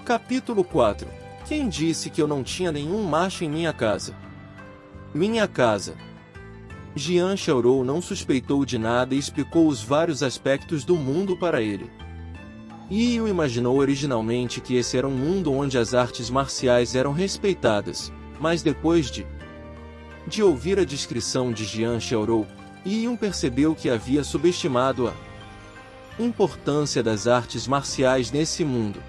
Capítulo 4. Quem disse que eu não tinha nenhum macho em minha casa? Minha casa. Jian Xiaorou não suspeitou de nada e explicou os vários aspectos do mundo para ele. Yu imaginou originalmente que esse era um mundo onde as artes marciais eram respeitadas, mas depois de ouvir a descrição de Jian Xiaorou, Yu percebeu que havia subestimado a importância das artes marciais nesse mundo.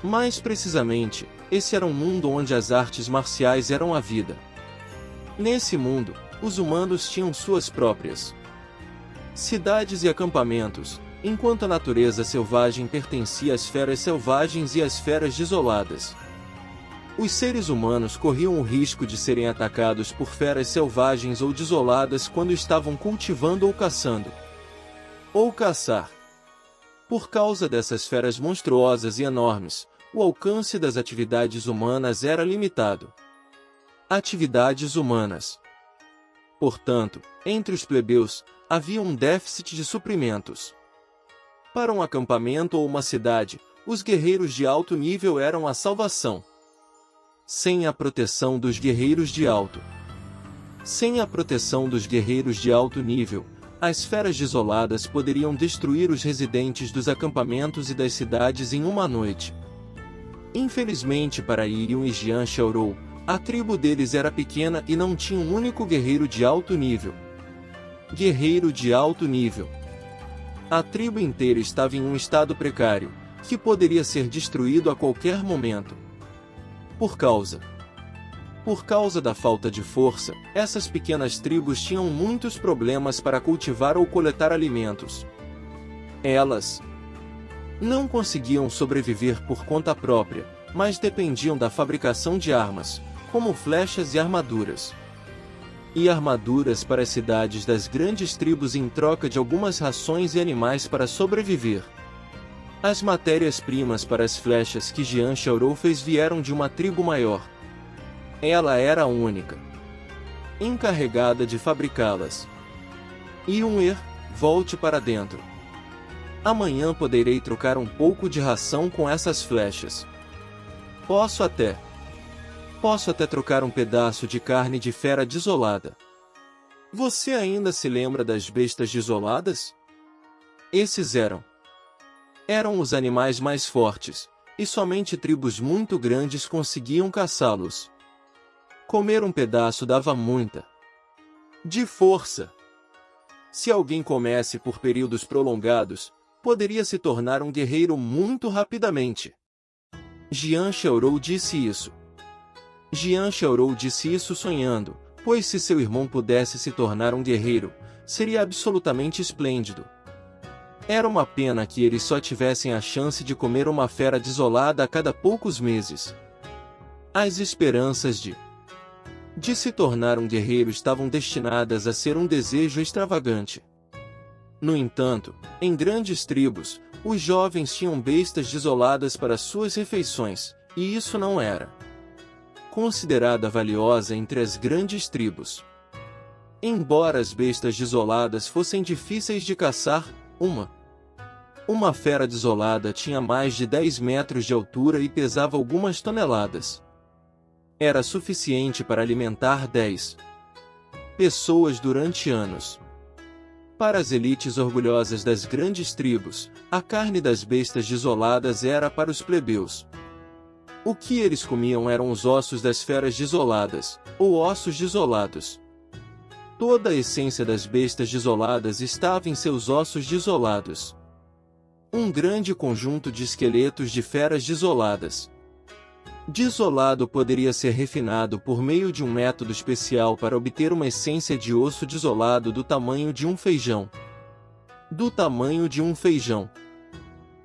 Mais precisamente, esse era um mundo onde as artes marciais eram a vida. Nesse mundo, os humanos tinham suas próprias cidades e acampamentos, enquanto a natureza selvagem pertencia às feras selvagens e às feras desoladas. Os seres humanos corriam o risco de serem atacados por feras selvagens ou desoladas quando estavam cultivando ou caçando. Ou caçar. Por causa dessas feras monstruosas e enormes, o alcance das atividades humanas era limitado. Atividades humanas. Portanto, entre os plebeus, havia um déficit de suprimentos. Para um acampamento ou uma cidade, os guerreiros de alto nível eram a salvação. Sem a proteção dos guerreiros de alto nível, as feras desoladas poderiam destruir os residentes dos acampamentos e das cidades em uma noite. Infelizmente para Yu e Jian Xiaorou, a tribo deles era pequena e não tinha um único guerreiro de alto nível. Guerreiro de alto nível. A tribo inteira estava em um estado precário, que poderia ser destruído a qualquer momento. Por causa da falta de força, essas pequenas tribos tinham muitos problemas para cultivar ou coletar alimentos. Elas não conseguiam sobreviver por conta própria, mas dependiam da fabricação de armas, como flechas e armaduras. E armaduras para as cidades das grandes tribos em troca de algumas rações e animais para sobreviver. As matérias-primas para as flechas que Jian Xiaorou fez vieram de uma tribo maior. Ela era a única encarregada de fabricá-las. Volte para dentro. Amanhã poderei trocar um pouco de ração com essas flechas. Posso até trocar um pedaço de carne de fera desolada. Você ainda se lembra das bestas desoladas? Esses eram os animais mais fortes, e somente tribos muito grandes conseguiam caçá-los. Comer um pedaço dava muita de força. Se alguém comesse por períodos prolongados, poderia se tornar um guerreiro muito rapidamente. Jian Xiaorou disse isso. Jian Xiaorou disse isso sonhando, pois se seu irmão pudesse se tornar um guerreiro, seria absolutamente esplêndido. Era uma pena que eles só tivessem a chance de comer uma fera desolada a cada poucos meses. As esperanças de se tornar um guerreiro estavam destinadas a ser um desejo extravagante. No entanto, em grandes tribos, os jovens tinham bestas desoladas para suas refeições, e isso não era considerada valiosa entre as grandes tribos. Embora as bestas desoladas fossem difíceis de caçar, uma fera desolada tinha mais de 10 metros de altura e pesava algumas toneladas. Era suficiente para alimentar 10 pessoas durante anos. Para as elites orgulhosas das grandes tribos, a carne das bestas desoladas era para os plebeus. O que eles comiam eram os ossos das feras desoladas, ou ossos desolados. Toda a essência das bestas desoladas estava em seus ossos desolados. Um grande conjunto de esqueletos de feras desoladas. Desolado poderia ser refinado por meio de um método especial para obter uma essência de osso desolado do tamanho de um feijão.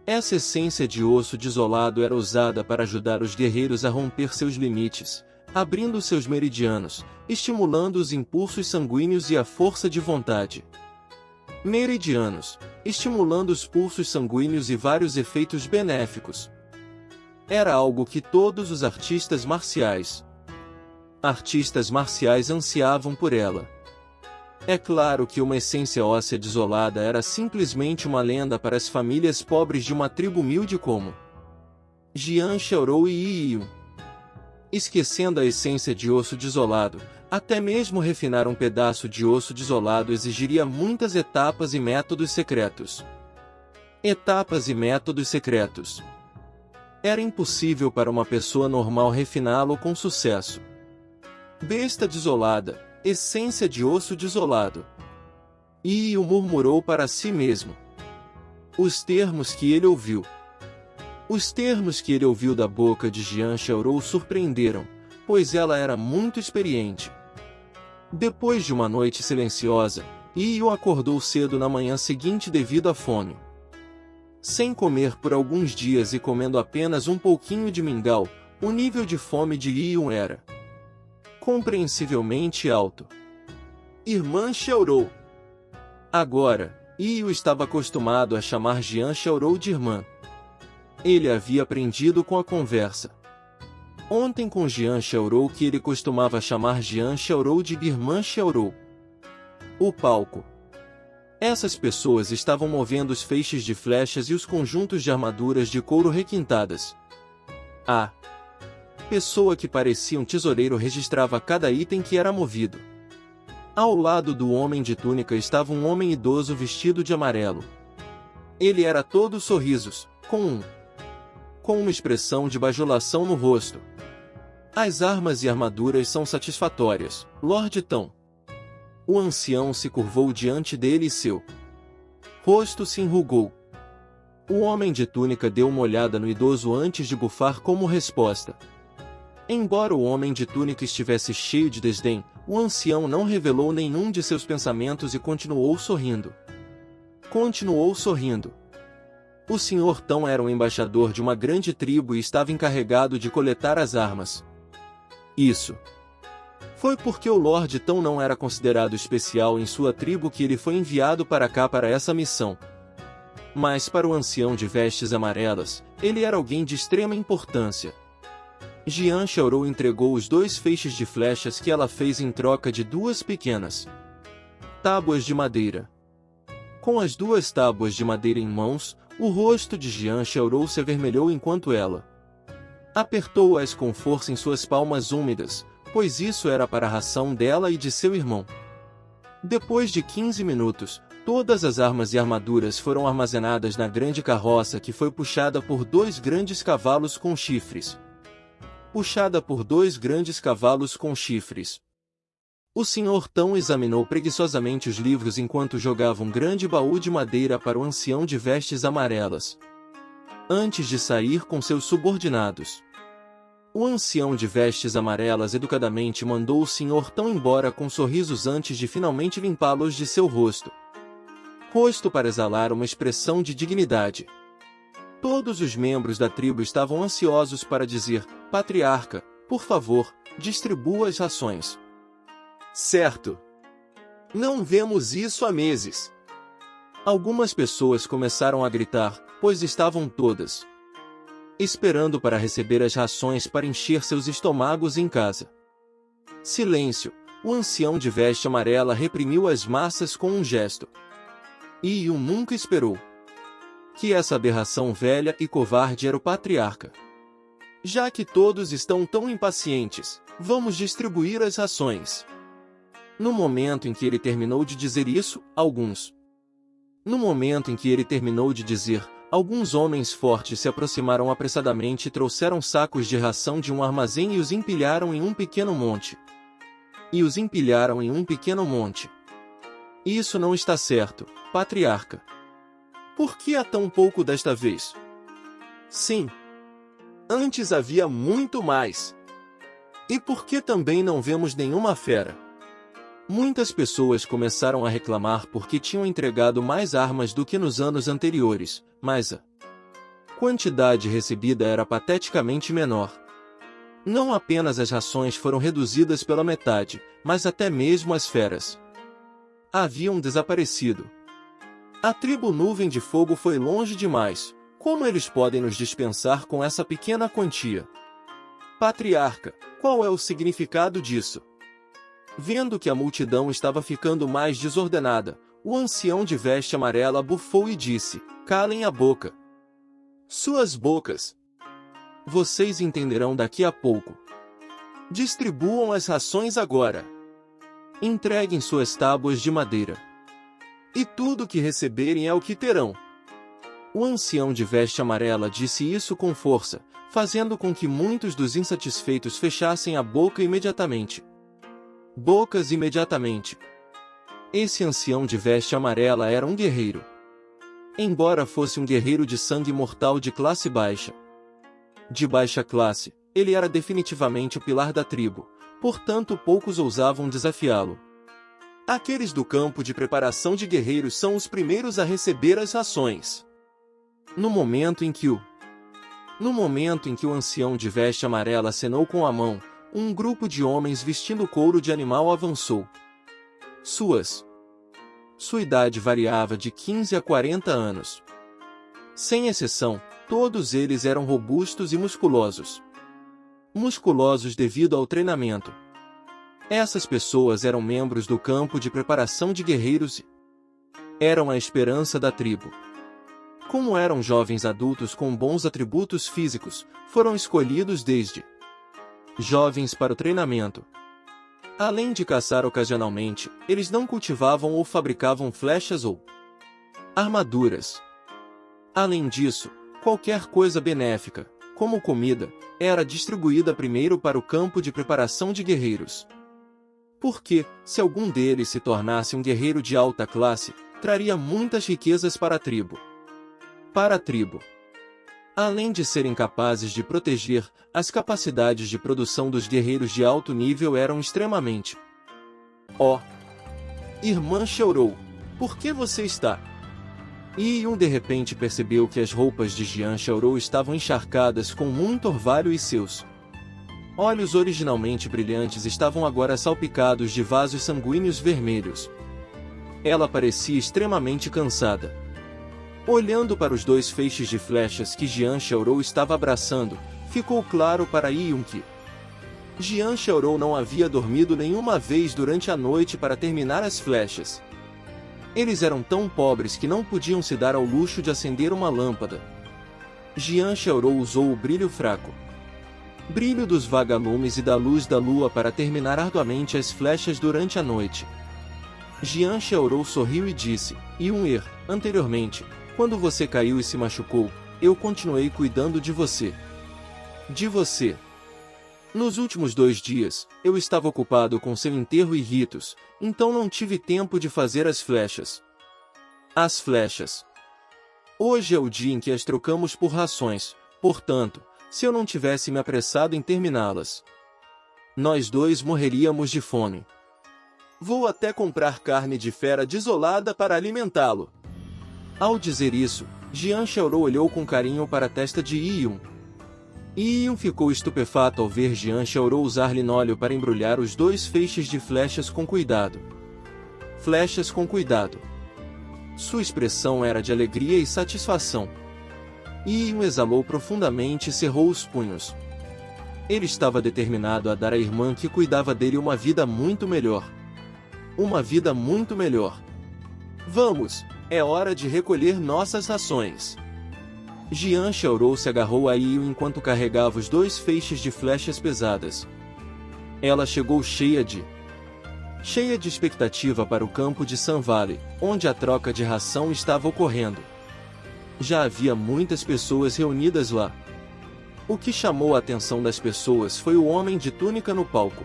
Essa essência de osso desolado era usada para ajudar os guerreiros a romper seus limites, abrindo seus meridianos, estimulando os impulsos sanguíneos e a força de vontade. Meridianos, estimulando os pulsos sanguíneos e vários efeitos benéficos. Era algo que todos os artistas marciais ansiavam por ela. É claro que uma essência óssea desolada era simplesmente uma lenda para as famílias pobres de uma tribo humilde como Jian Xiaorou e Yi Yun. Esquecendo a essência de osso desolado, até mesmo refinar um pedaço de osso desolado exigiria muitas etapas e métodos secretos. Etapas e métodos secretos. Era impossível para uma pessoa normal refiná-lo com sucesso. Besta desolada, essência de osso desolado. Yi Yun murmurou para si mesmo. Os termos que ele ouviu. Os termos que ele ouviu da boca de Jian Xiaorou surpreenderam, pois ela era muito experiente. Depois de uma noite silenciosa, Yi Yun acordou cedo na manhã seguinte devido à fome. Sem comer por alguns dias e comendo apenas um pouquinho de mingau, o nível de fome de Yi Yun era compreensivelmente alto. Irmã Xiaorou. Agora, Yi Yun estava acostumado a chamar Jian Xiaorou de irmã. Ele havia aprendido com a conversa. Ontem com Jian Xiaorou que ele costumava chamar Jian Xiaorou de irmã Xiaorou. O palco. Essas pessoas estavam movendo os feixes de flechas e os conjuntos de armaduras de couro requintadas. A pessoa que parecia um tesoureiro registrava cada item que era movido. Ao lado do homem de túnica estava um homem idoso vestido de amarelo. Ele era todo sorrisos, com uma expressão de bajulação no rosto. As armas e armaduras são satisfatórias, Lord Tão. O ancião se curvou diante dele e seu rosto se enrugou. O homem de túnica deu uma olhada no idoso antes de bufar como resposta. Embora o homem de túnica estivesse cheio de desdém, o ancião não revelou nenhum de seus pensamentos e continuou sorrindo. Continuou sorrindo. O Sr. Tão era um embaixador de uma grande tribo e estava encarregado de coletar as armas. Isso foi porque o Lord Tão não era considerado especial em sua tribo que ele foi enviado para cá para essa missão. Mas para o ancião de vestes amarelas, ele era alguém de extrema importância. Jian Xiaorou entregou os 2 feixes de flechas que ela fez em troca de 2 pequenas tábuas de madeira. Com as 2 tábuas de madeira em mãos, o rosto de Jian Xiaorou se avermelhou enquanto ela apertou-as com força em suas palmas úmidas, pois isso era para a ração dela e de seu irmão. Depois de 15 minutos, todas as armas e armaduras foram armazenadas na grande carroça que foi puxada por 2 grandes cavalos com chifres. Puxada por 2 grandes cavalos com chifres. O Sr. Tão examinou preguiçosamente os livros enquanto jogava um grande baú de madeira para o ancião de vestes amarelas. Antes de sair com seus subordinados, o ancião de vestes amarelas educadamente mandou o Sr. Tão embora com sorrisos antes de finalmente limpá-los de seu rosto. Rosto para exalar uma expressão de dignidade. Todos os membros da tribo estavam ansiosos para dizer: Patriarca, por favor, distribua as rações. Certo. Não vemos isso há meses. Algumas pessoas começaram a gritar, pois estavam todas esperando para receber as rações para encher seus estômagos em casa. Silêncio. O ancião de veste amarela reprimiu as massas com um gesto. Yi Yun nunca esperou que essa aberração velha e covarde era o patriarca. Já que todos estão tão impacientes, vamos distribuir as rações. No momento em que ele terminou de dizer isso, alguns homens fortes se aproximaram apressadamente e trouxeram sacos de ração de um armazém e os empilharam em um pequeno monte. Isso não está certo, patriarca. Por que há tão pouco desta vez? Sim. Antes havia muito mais. E por que também não vemos nenhuma fera? Muitas pessoas começaram a reclamar porque tinham entregado mais armas do que nos anos anteriores, mas a quantidade recebida era pateticamente menor. Não apenas as rações foram reduzidas pela metade, mas até mesmo as feras haviam desaparecido. A tribo Nuvem de Fogo foi longe demais. Como eles podem nos dispensar com essa pequena quantia? Patriarca, qual é o significado disso? Vendo que a multidão estava ficando mais desordenada, o ancião de veste amarela bufou e disse: Calem a boca. Suas bocas. Vocês entenderão daqui a pouco. Distribuam as rações agora. Entreguem suas tábuas de madeira. E tudo o que receberem é o que terão. O ancião de veste amarela disse isso com força, fazendo com que muitos dos insatisfeitos fechassem a boca imediatamente. Bocas imediatamente. Esse ancião de veste amarela era um guerreiro. Embora fosse um guerreiro de sangue mortal de classe baixa. De baixa classe, ele era definitivamente o pilar da tribo, portanto poucos ousavam desafiá-lo. Aqueles do campo de preparação de guerreiros são os primeiros a receber as rações. No momento em que o ancião de veste amarela acenou com a mão, um grupo de homens vestindo couro de animal avançou. Sua idade variava de 15 a 40 anos. Sem exceção, todos eles eram robustos e musculosos. Musculosos devido ao treinamento. Essas pessoas eram membros do campo de preparação de guerreiros e eram a esperança da tribo. Como eram jovens adultos com bons atributos físicos, foram escolhidos desde jovens para o treinamento. Além de caçar ocasionalmente, eles não cultivavam ou fabricavam flechas ou armaduras. Além disso, qualquer coisa benéfica, como comida, era distribuída primeiro para o campo de preparação de guerreiros. Porque, se algum deles se tornasse um guerreiro de alta classe, traria muitas riquezas para a tribo. Além de serem capazes de proteger, as capacidades de produção dos guerreiros de alto nível eram extremamente. Oh! Irmã chorou. Por que você está? Yun de repente percebeu que as roupas de Jian Xiaorou estavam encharcadas com muito orvalho e seus olhos originalmente brilhantes estavam agora salpicados de vasos sanguíneos vermelhos. Ela parecia extremamente cansada. Olhando para os 2 feixes de flechas que Jian Xiaorou estava abraçando, ficou claro para Yun que Jian Xiaorou não havia dormido nenhuma vez durante a noite para terminar as flechas. Eles eram tão pobres que não podiam se dar ao luxo de acender uma lâmpada. Jian Xiaorou usou o brilho fraco. Brilho dos vagalumes e da luz da lua para terminar arduamente as flechas durante a noite. Jian Xiaorou sorriu e disse, Yun, anteriormente, quando você caiu e se machucou, eu continuei cuidando de você. Nos últimos 2 dias, eu estava ocupado com seu enterro e ritos, então não tive tempo de fazer as flechas. Hoje é o dia em que as trocamos por rações, portanto, se eu não tivesse me apressado em terminá-las, nós 2 morreríamos de fome. Vou até comprar carne de fera desolada para alimentá-lo. Ao dizer isso, Jian Xiaorou olhou com carinho para a testa de Yun. Yun ficou estupefato ao ver Jian Xiaorou usar linóleo para embrulhar os 2 feixes de flechas com cuidado. Sua expressão era de alegria e satisfação. Yun exalou profundamente e cerrou os punhos. Ele estava determinado a dar à irmã que cuidava dele uma vida muito melhor. Vamos, é hora de recolher nossas rações. Jian Xiaorou se agarrou a Yun enquanto carregava os 2 feixes de flechas pesadas. Ela chegou cheia de expectativa para o campo de Sun Valley, onde a troca de ração estava ocorrendo. Já havia muitas pessoas reunidas lá. O que chamou a atenção das pessoas foi o homem de túnica no palco.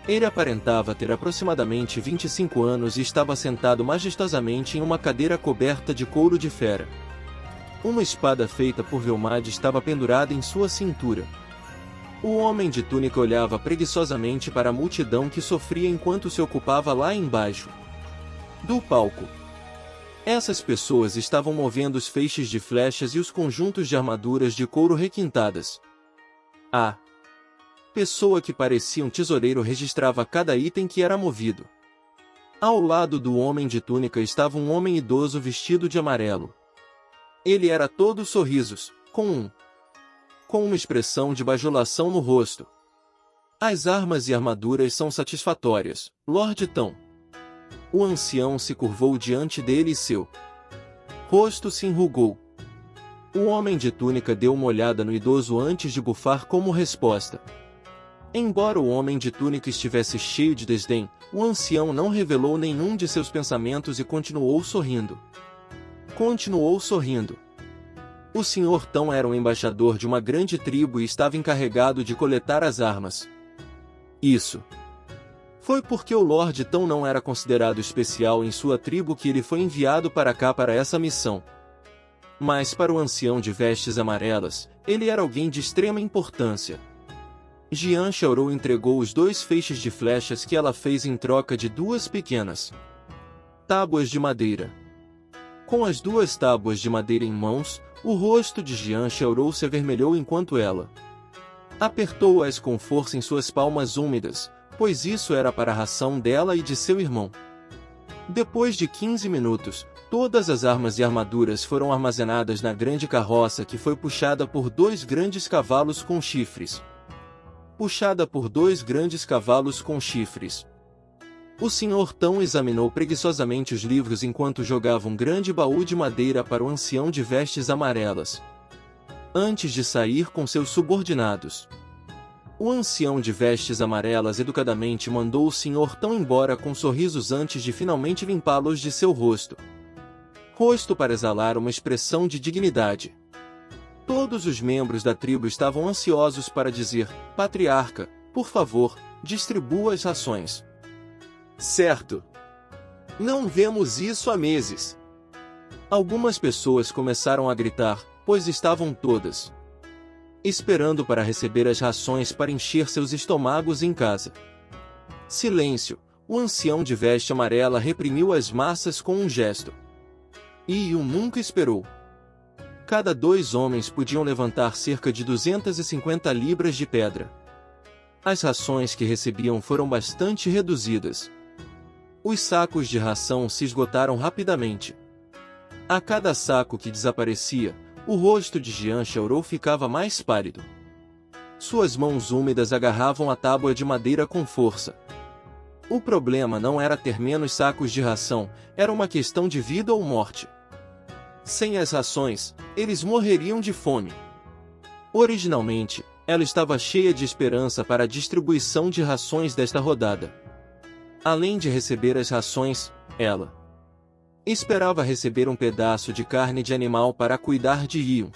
Ele aparentava ter aproximadamente 25 anos e estava sentado majestosamente em uma cadeira coberta de couro de fera. Uma espada feita por Velmad estava pendurada em sua cintura. O homem de túnica olhava preguiçosamente para a multidão que sofria enquanto se ocupava lá embaixo do palco. Essas pessoas estavam movendo os feixes de flechas e os conjuntos de armaduras de couro requintadas. A pessoa que parecia um tesoureiro registrava cada item que era movido. Ao lado do homem de túnica estava um homem idoso vestido de amarelo. Ele era todo sorrisos, com uma expressão de bajulação no rosto. As armas e armaduras são satisfatórias, Lord Tão. O ancião se curvou diante dele e seu rosto se enrugou. O homem de túnica deu uma olhada no idoso antes de bufar como resposta. Embora o homem de túnica estivesse cheio de desdém, o ancião não revelou nenhum de seus pensamentos e continuou sorrindo. O Sr. Tão era um embaixador de uma grande tribo e estava encarregado de coletar as armas. Isso. Foi porque o Lord Tão não era considerado especial em sua tribo que ele foi enviado para cá para essa missão. Mas para o ancião de vestes amarelas, ele era alguém de extrema importância. Jian Xiaorou entregou os 2 feixes de flechas que ela fez em troca de 2 pequenas tábuas de madeira. Com as 2 tábuas de madeira em mãos, o rosto de Jian Xiaorou se avermelhou enquanto ela apertou-as com força em suas palmas úmidas, pois isso era para a ração dela e de seu irmão. Depois de 15 minutos, todas as armas e armaduras foram armazenadas na grande carroça que foi puxada por 2 grandes cavalos com chifres. O Sr. Tão examinou preguiçosamente os livros enquanto jogava um grande baú de madeira para o ancião de vestes amarelas. Antes de sair com seus subordinados, o ancião de vestes amarelas educadamente mandou o Sr. Tão embora com sorrisos antes de finalmente limpá-los de seu rosto para exalar uma expressão de dignidade. Todos os membros da tribo estavam ansiosos para dizer: Patriarca, por favor, distribua as rações. Certo. Não vemos isso há meses. Algumas pessoas começaram a gritar, pois estavam todas esperando para receber as rações para encher seus estômagos em casa. Silêncio. O ancião de veste amarela reprimiu as massas com um gesto. Yi Yun nunca esperou. Cada 2 homens podiam levantar cerca de 250 libras de pedra. As rações que recebiam foram bastante reduzidas. Os sacos de ração se esgotaram rapidamente. A cada saco que desaparecia, o rosto de Jian Xiaorou ficava mais pálido. Suas mãos úmidas agarravam a tábua de madeira com força. O problema não era ter menos sacos de ração, era uma questão de vida ou morte. Sem as rações, eles morreriam de fome. Originalmente, ela estava cheia de esperança para a distribuição de rações desta rodada. Além de receber as rações, ela esperava receber um pedaço de carne de animal para cuidar de Yi Yun.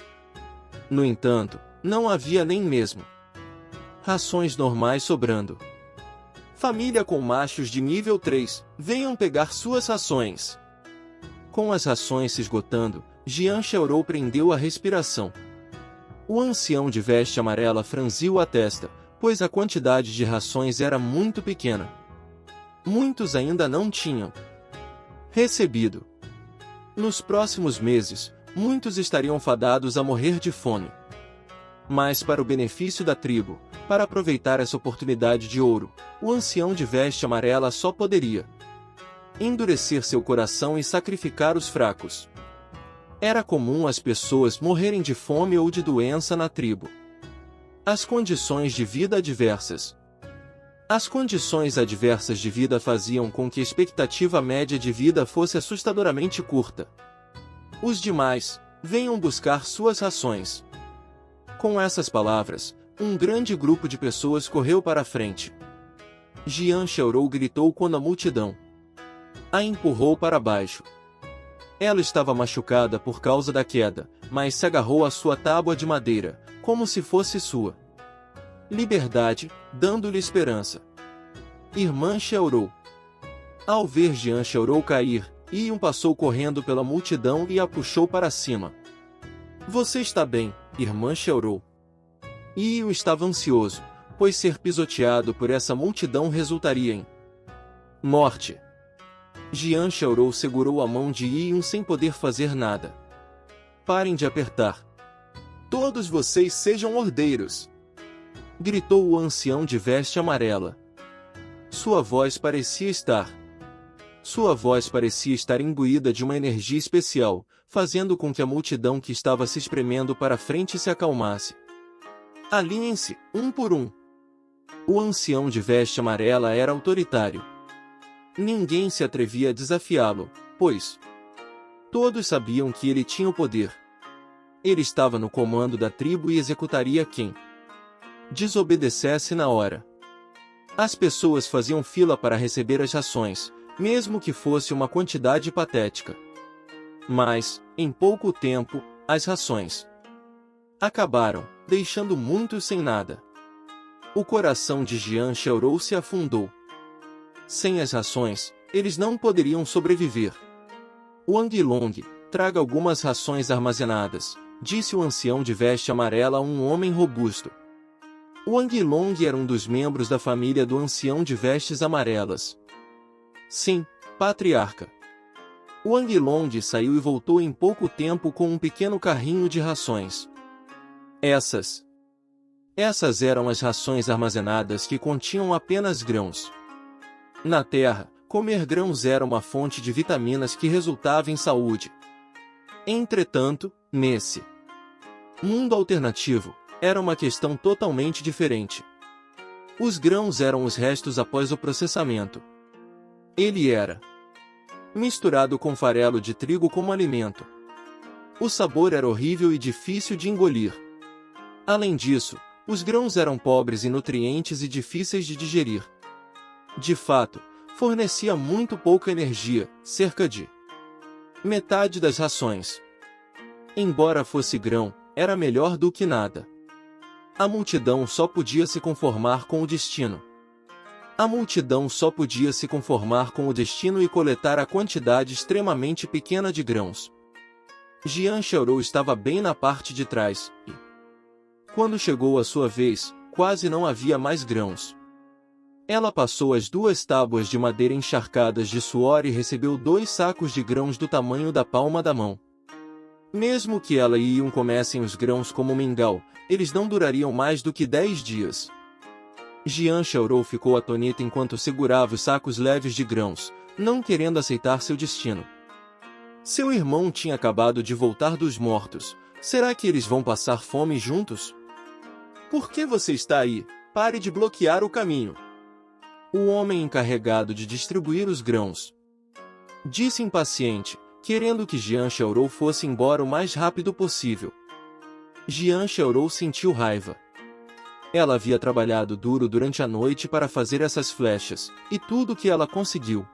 No entanto, não havia nem mesmo rações normais sobrando. Família com machos de nível 3, venham pegar suas rações. Com as rações se esgotando, Jian Xiaorou prendeu a respiração. O ancião de veste amarela franziu a testa, pois a quantidade de rações era muito pequena. Muitos ainda não tinham recebido. Nos próximos meses, muitos estariam fadados a morrer de fome. Mas para o benefício da tribo, para aproveitar essa oportunidade de ouro, o ancião de veste amarela só poderia endurecer seu coração e sacrificar os fracos. Era comum as pessoas morrerem de fome ou de doença na tribo. As condições de vida adversas. As condições adversas de vida faziam com que a expectativa média de vida fosse assustadoramente curta. Os demais, venham buscar suas rações. Com essas palavras, um grande grupo de pessoas correu para a frente. Jian Xiaorou gritou quando a multidão a empurrou para baixo. Ela estava machucada por causa da queda, mas se agarrou à sua tábua de madeira, como se fosse sua liberdade, dando-lhe esperança. Irmã Xiaorou. Ao ver Jian Xiaorou cair, Yi Yun passou correndo pela multidão e a puxou para cima. Você está bem, Irmã Xiaorou. Yi Yun estava ansioso, pois ser pisoteado por essa multidão resultaria em morte. Jian Xiaorou segurou a mão de Yi Yun sem poder fazer nada. Parem de apertar. Todos vocês sejam ordeiros! Gritou o ancião de veste amarela. Sua voz parecia estar imbuída de uma energia especial, fazendo com que a multidão que estava se espremendo para frente se acalmasse. Alinhem-se, um por um. O ancião de veste amarela era autoritário. Ninguém se atrevia a desafiá-lo, pois todos sabiam que ele tinha o poder. Ele estava no comando da tribo e executaria quem desobedecesse na hora. As pessoas faziam fila para receber as rações, mesmo que fosse uma quantidade patética. Mas, em pouco tempo, as rações acabaram, deixando muitos sem nada. O coração de Jian Xiaorou se afundou. Sem as rações, eles não poderiam sobreviver. Wang Long, traga algumas rações armazenadas, disse o ancião de veste amarela a um homem robusto. Wang Long era um dos membros da família do ancião de vestes amarelas. Sim, patriarca. Wang Long saiu e voltou em pouco tempo com um pequeno carrinho de rações. Essas eram as rações armazenadas que continham apenas grãos. Na Terra, comer grãos era uma fonte de vitaminas que resultava em saúde. Entretanto, nesse mundo alternativo, era uma questão totalmente diferente. Os grãos eram os restos após o processamento. Ele era misturado com farelo de trigo como alimento. O sabor era horrível e difícil de engolir. Além disso, os grãos eram pobres em nutrientes e difíceis de digerir. De fato, fornecia muito pouca energia, cerca de metade das rações. Embora fosse grão, era melhor do que nada. A multidão só podia se conformar com o destino. A multidão só podia se conformar com o destino e coletar a quantidade extremamente pequena de grãos. Jian Xiaorou estava bem na parte de trás, e, quando chegou a sua vez, quase não havia mais grãos. Ela passou as 2 tábuas de madeira encharcadas de suor e recebeu 2 sacos de grãos do tamanho da palma da mão. Mesmo que ela e Yun comessem os grãos como mingau, eles não durariam mais do que 10 dias. Jian Xiaorou ficou atônita enquanto segurava os sacos leves de grãos, não querendo aceitar seu destino. Seu irmão tinha acabado de voltar dos mortos. Será que eles vão passar fome juntos? Por que você está aí? Pare de bloquear o caminho. O homem encarregado de distribuir os grãos disse impaciente, querendo que Jian Xiaorou fosse embora o mais rápido possível. Jian Xiaorou sentiu raiva. Ela havia trabalhado duro durante a noite para fazer essas flechas, e tudo que ela conseguiu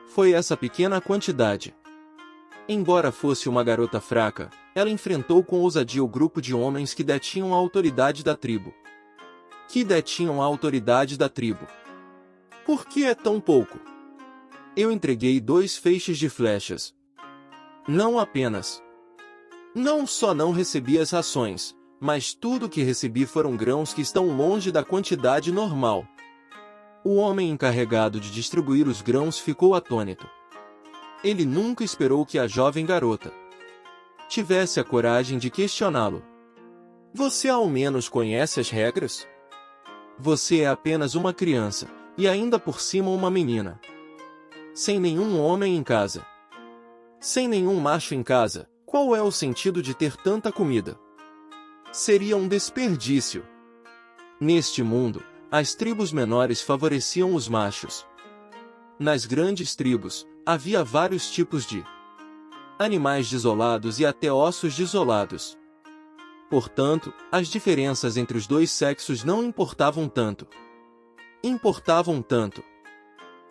foi essa pequena quantidade. Embora fosse uma garota fraca, ela enfrentou com ousadia o grupo de homens que detinham a autoridade da tribo. Por que é tão pouco? Eu entreguei 2 feixes de flechas. Não só não recebi as rações, mas tudo que recebi foram grãos que estão longe da quantidade normal. O homem encarregado de distribuir os grãos ficou atônito. Ele nunca esperou que a jovem garota tivesse a coragem de questioná-lo. Você ao menos conhece as regras? Você é apenas uma criança, e ainda por cima uma menina. Sem nenhum homem em casa. Sem nenhum macho em casa, qual é o sentido de ter tanta comida? Seria um desperdício. Neste mundo, as tribos menores favoreciam os machos. Nas grandes tribos, havia vários tipos de animais desolados e até ossos desolados. Portanto, as diferenças entre os 2 sexos não importavam tanto.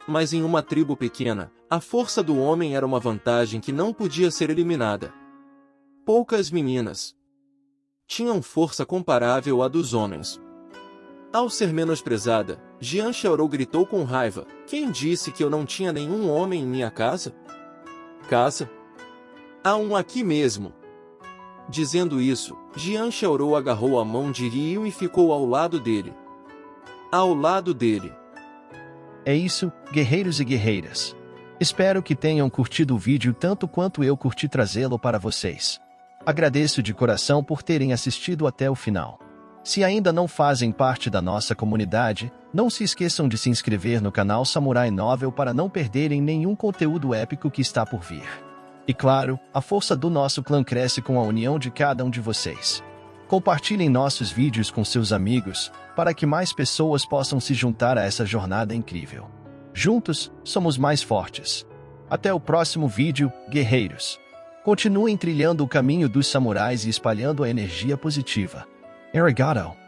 Mas em uma tribo pequena, a força do homem era uma vantagem que não podia ser eliminada. Poucas meninas tinham força comparável à dos homens. Ao ser menosprezada, Jian Xiaorou gritou com raiva: quem disse que eu não tinha nenhum homem em minha casa? Casa? Há um aqui mesmo. Dizendo isso, Jian Xiaorou agarrou a mão de Ryu e ficou ao lado dele. É isso, guerreiros e guerreiras. Espero que tenham curtido o vídeo tanto quanto eu curti trazê-lo para vocês. Agradeço de coração por terem assistido até o final. Se ainda não fazem parte da nossa comunidade, não se esqueçam de se inscrever no canal Samurai Novel para não perderem nenhum conteúdo épico que está por vir. E claro, a força do nosso clã cresce com a união de cada um de vocês. Compartilhem nossos vídeos com seus amigos, para que mais pessoas possam se juntar a essa jornada incrível. Juntos, somos mais fortes. Até o próximo vídeo, guerreiros! Continuem trilhando o caminho dos samurais e espalhando a energia positiva. Arigato.